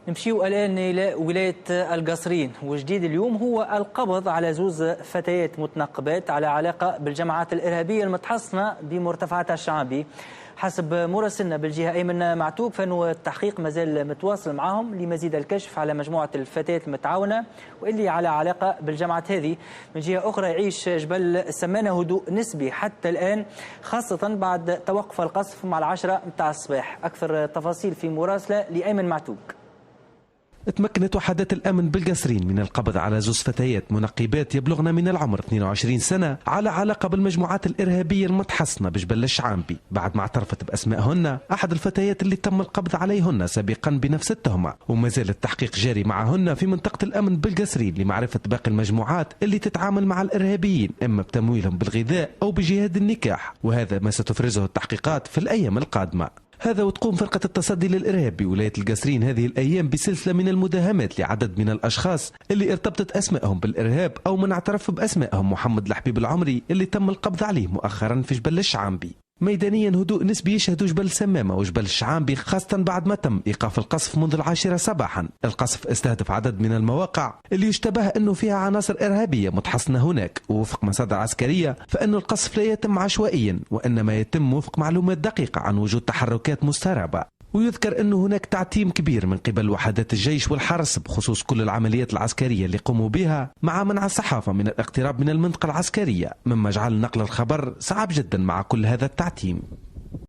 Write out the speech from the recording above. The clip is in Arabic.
نمشيو الآن إلى ولاية القصرين، وجديد اليوم هو القبض على زوز فتيات متنقبات على علاقة بالجماعات الإرهابية المتحصنة بمرتفعات الشعابي. حسب مراسلنا بالجهة أيمن معتوق فإنه التحقيق مازال متواصل معهم لمزيد الكشف على مجموعة الفتيات المتعاونة واللي على علاقة بالجماعات هذه. من جهة أخرى يعيش جبل السمانة هدوء نسبي حتى الآن، خاصة بعد توقف القصف مع 10 متاع الصباح. أكثر تفاصيل في مراسلة لأيمن معتوق. تمكنت وحدات الأمن بالقصرين من القبض على زوز فتيات منقبات يبلغن من العمر 22 سنة على علاقة بالمجموعات الإرهابية المتحصنة بجبل الشعامبي، بعد ما اعترفت بأسمائهن أحد الفتيات اللي تم القبض عليهن سابقا بنفس التهمة. وما زال التحقيق جاري معهن في منطقة الأمن بالقصرين لمعرفة باقي المجموعات اللي تتعامل مع الإرهابيين إما بتمويلهم بالغذاء أو بجهاد النكاح، وهذا ما ستفرزه التحقيقات في الأيام القادمة. هذا وتقوم فرقة التصدي للإرهاب بولاية القصرين هذه الأيام بسلسلة من المداهمات لعدد من الأشخاص اللي ارتبطت أسمائهم بالإرهاب أو من اعترف بأسمائهم. محمد الحبيب العمري اللي تم القبض عليه مؤخرا في جبل الشعامبي. ميدانيا هدوء نسبي يشهد جبل السمامة وجبل الشعامبي، خاصة بعد ما تم إيقاف القصف منذ 10 صباحا. القصف استهدف عدد من المواقع اللي يشتبه أنه فيها عناصر إرهابية متحصنة هناك، ووفق مصادر عسكرية فإن القصف لا يتم عشوائيا وإنما يتم وفق معلومات دقيقة عن وجود تحركات مسترابة. ويذكر أنه هناك تعتيم كبير من قبل وحدات الجيش والحرس بخصوص كل العمليات العسكرية اللي قاموا بها، مع منع الصحافة من الاقتراب من المنطقة العسكرية، مما جعل نقل الخبر صعب جدا مع كل هذا التعتيم.